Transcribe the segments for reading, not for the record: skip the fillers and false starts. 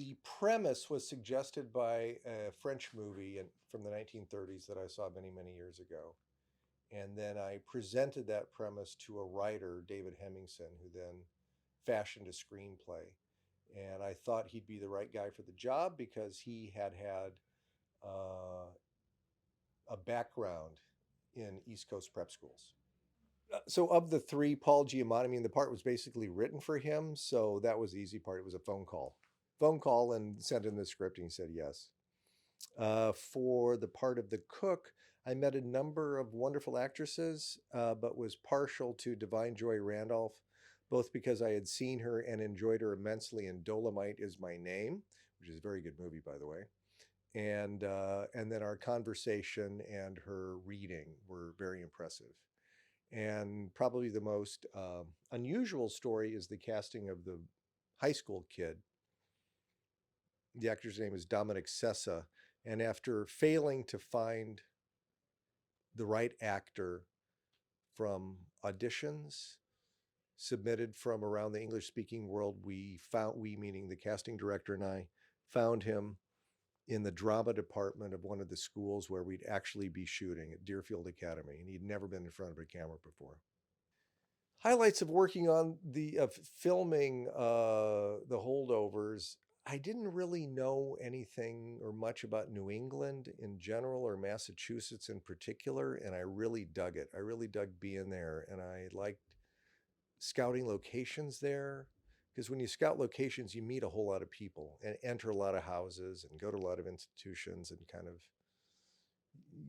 The premise was suggested by a French movie from the 1930s that I saw many, many years ago. And then I presented that premise to a writer, David Hemmingson, who then fashioned a screenplay. And I thought he'd be the right guy for the job because he had a background in East Coast prep schools. So of the three, Paul Giamatti, I mean, the part was basically written for him, so that was the easy part. It was a phone call, and sent in the script, and he said yes. For the part of the cook, I met a number of wonderful actresses, but was partial to Divine Joy Randolph, both because I had seen her and enjoyed her immensely in Dolomite Is My Name, which is a very good movie, by the way. And then our conversation and her reading were very impressive. And probably the most unusual story is the casting of the high school kid. The actor's name is Dominic Sessa. And after failing to find the right actor from auditions submitted from around the English speaking world, we meaning the casting director and I, found him in the drama department of one of the schools where we'd actually be shooting at Deerfield Academy. And he'd never been in front of a camera before. Highlights of working on of filming the Holdovers. I didn't really know anything or much about New England in general or Massachusetts in particular, and I really dug it. I really dug being there, and I liked scouting locations there because when you scout locations, you meet a whole lot of people and enter a lot of houses and go to a lot of institutions and kind of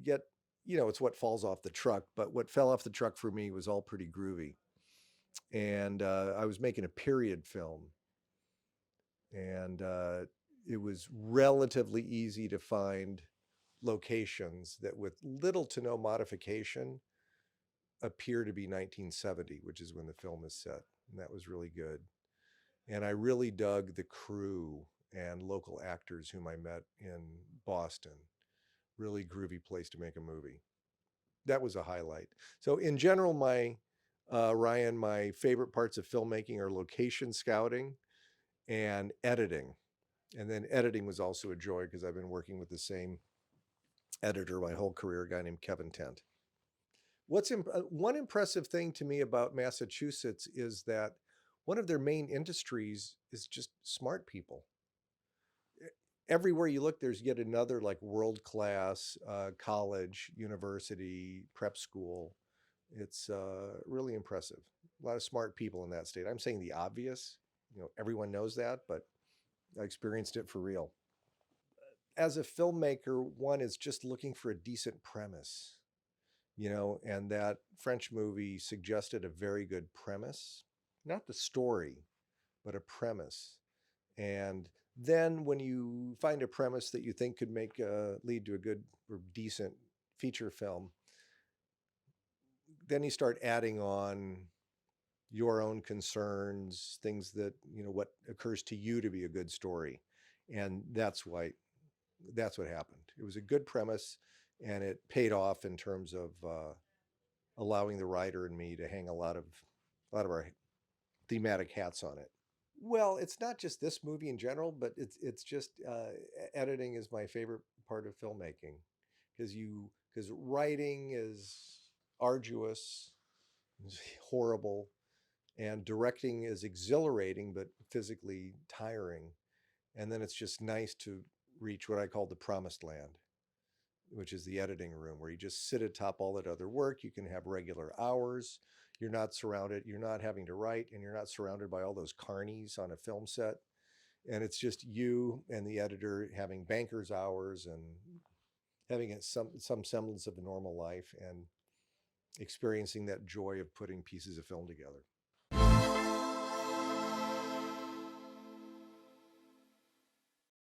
get, it's what falls off the truck. But what fell off the truck for me was all pretty groovy. And I was making a period film, and it was relatively easy to find locations that, with little to no modification, appear to be 1970, which is when the film is set, and that was really good. And I really dug the crew and local actors whom I met in Boston. Really groovy place to make a movie. That was a highlight. So in general, Ryan, my favorite parts of filmmaking are location scouting and editing. And then editing was also a joy because I've been working with the same editor my whole career, a guy named Kevin Tent. One impressive thing to me about Massachusetts is that one of their main industries is just smart people. Everywhere you look, there's yet another like world-class college, university, prep school. It's really impressive. A lot of smart people in that state. I'm saying the obvious, everyone knows that, but I experienced it for real. As a filmmaker, one is just looking for a decent premise, and that French movie suggested a very good premise, not the story, but a premise. And then when you find a premise that you think could lead to a good or decent feature film, then you start adding on your own concerns, things that, what occurs to you to be a good story. And that's what happened. It was a good premise, and it paid off in terms of allowing the writer and me to hang a lot of our thematic hats on it. Well, it's not just this movie in general, but it's just editing is my favorite part of filmmaking because writing is arduous, is horrible, and directing is exhilarating but physically tiring. And then it's just nice to reach what I call the promised land, which is the editing room, where you just sit atop all that other work. You can have regular hours. You're not having to write, and you're not surrounded by all those carnies on a film set. And it's just you and the editor having banker's hours and having some semblance of a normal life and experiencing that joy of putting pieces of film together.